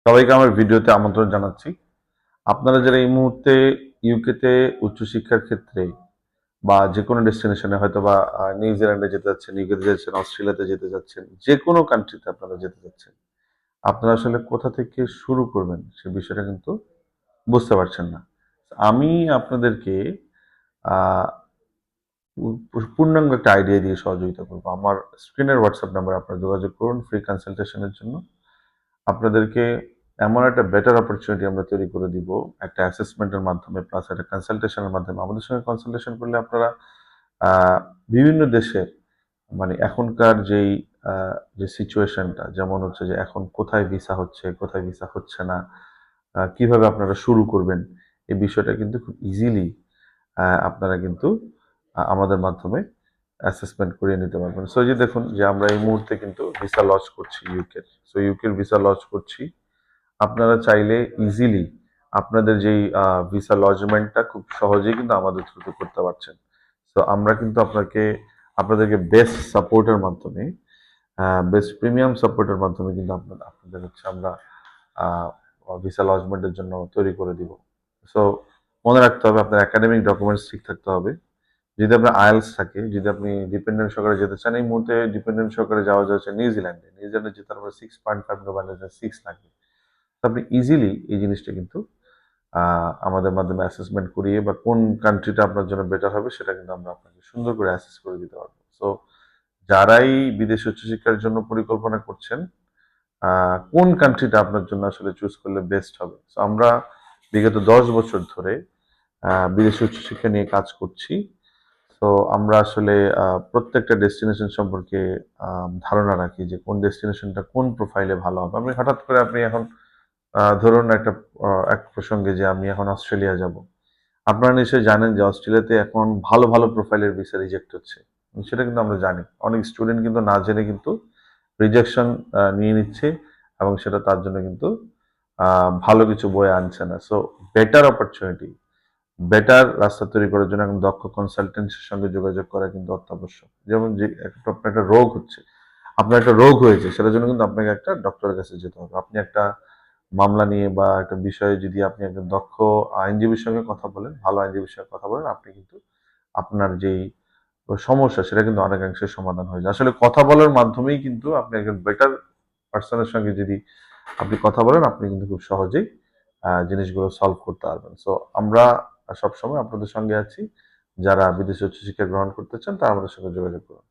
সবাইকে আমার ভিডিওতে আমন্ত্রণ জানাচ্ছি। আপনারা যারা এই মুহূর্তে ইউকেতে উচ্চশিক্ষার ক্ষেত্রে বা যেকোনো ডেস্টিনেশনে হয়তোবা নিউজিল্যান্ডে যেতে যাচ্ছেন, ইউকেতে যাচ্ছেন, অস্ট্রেলিয়াতে যেতে যাচ্ছেন, যেকোনো কান্ট্রিতে আপনারা যেতে যাচ্ছেন। আপনারা আসলে কোথা থেকে শুরু করবেন সে বিষয়টা কিন্তু বুঝতে পারছেন না। আমি আপনাদেরকে আ পূর্ণাঙ্গ একটা আইডিয়া দিয়ে সহযোগিতা করব। আমার স্ক্রিনের WhatsApp নাম্বারে আপনারা যোগাযোগ করুন ফ্রি কনসালটেশনের জন্য। আপনাদেরকে এমন একটা বেটার অপরচুনিটি আমরা তৈরি করে দিব একটা অ্যাসেসমেন্টের মাধ্যমে প্লাস একটা কনসালটেশনের মাধ্যমে। আমাদের সঙ্গে কনসালটেশন করলে আপনারা বিভিন্ন দেশের মানে এখনকার যে সিচুয়েশনটা যেমন হচ্ছে যে এখন কোথায় ভিসা হচ্ছে, কোথায় ভিসা হচ্ছে না, কিভাবে আপনারা শুরু করবেন, এই বিষয়টা কিন্তু খুব ইজিলি আপনারা কিন্তু আমাদের মাধ্যমে অ্যাসেসমেন্ট করিয়ে নিতে পারবেন। সো এই যে দেখুন যে আমরা এই মুহূর্তে কিন্তু ভিসা লঞ্চ করছি ইউকের। সো ইউকের ভিসা লঞ্চ করছি। আপনারা চাইলে ইজিলি আপনাদের যেই ভিসা লজমেন্টটা খুব সহজেই কিন্তু আমাদের থ্রুতে করতে পারছেন। সো আমরা কিন্তু আপনাদেরকে বেস্ট সাপোর্টের মাধ্যমে বেস্ট প্রিমিয়াম সাপোর্টের মাধ্যমে কিন্তু আপনাদের হচ্ছে আমরা ভিসা লজমেন্টের জন্য তৈরি করে দিব। সো মনে রাখতে হবে আপনার একাডেমিক ডকুমেন্টস ঠিক থাকতে হবে। যদি আপনার আইএলস থাকে, যদি আপনি ডিপেন্ডেন্ট সহকারে যেতে চান, এই মুহূর্তে ডিপেন্ডেন্ট সহকারে যাওয়া যাচ্ছে নিউজিল্যান্ডে। নিউজিল্যান্ডে যেতে আপনার 6.5 নোভালের 6 লাগবে। তো আপনি ইজিলি এই জিনিসটা কিন্তু আমাদের মাধ্যমে অ্যাসেসমেন্ট করিয়ে বা কোন কান্ট্রিটা আপনার জন্য বেটার হবে সেটা কিন্তু আমরা আপনাকে সুন্দর করে অ্যাসেস করে দিতে পারবো। সো যারাই বিদেশে উচ্চশিক্ষার জন্য পরিকল্পনা করছেন, কোন কান্ট্রিটা আপনার জন্য আসলে চুজ করলে বেস্ট হবে। সো আমরা বিগত 10 বছর ধরে বিদেশে উচ্চশিক্ষা নিয়ে কাজ করছি। তো আমরা আসলে প্রত্যেকটা ডেস্টিনেশন সম্পর্কে ধারণা রাখি যে কোন ডেস্টিনেশনটা কোন প্রোফাইলে ভালো হবে। আমি হঠাৎ করে আপনি এখন ধরুন এক প্রসঙ্গে যে আমি এখন অস্ট্রেলিয়া যাব। আপনারা নিশ্চয়ই জানেন যে অস্ট্রেলিয়াতে এখন ভালো, ভালো প্রোফাইলের ভিসা রিজেক্ট হচ্ছে। সেটা কিন্তু আমরা জানি। অনেক স্টুডেন্ট কিন্তু না জেনে কিন্তু রিজেকশন নিয়ে নিচ্ছে এবং সেটা তার জন্য কিন্তু ভালো কিছু বয়ে আনছে না। সো বেটার অপরচুনিটি, বেটার রাস্তা তৈরি করার জন্য এখন দক্ষ কনসালটেন্সির সঙ্গে যোগাযোগ করা কিন্তু অত্যাবশ্যক। যেমন যে আপনার একটা রোগ হচ্ছে, আপনার একটা রোগ হয়েছে সেটার জন্য কিন্তু আপনাকে একটা ডক্টরের কাছে যেতে হবে। আপনি একটা মামলা নিয়ে বা একটা বিষয়ে যদি আপনি একজন দক্ষ আইনজীবীর সঙ্গে কথা বলেন, ভালো আইনজীবীর সঙ্গে কথা বলেন, আপনি কিন্তু আপনার যেই সমস্যা সেটা কিন্তু অনেকাংশে সমাধান হয়ে যায়। আসলে কথা বলার মাধ্যমেই কিন্তু আপনি একজন বেটার পার্সনের সঙ্গে যদি আপনি কথা বলেন, আপনি কিন্তু খুব সহজেই জিনিসগুলো সলভ করতে পারবেন। সো আমরা সবসময় আপনাদের সঙ্গে আছি। যারা বিদেশে উচ্চশিক্ষা গ্রহণ করতে চান তারা আমাদের সঙ্গে যোগাযোগ করুন।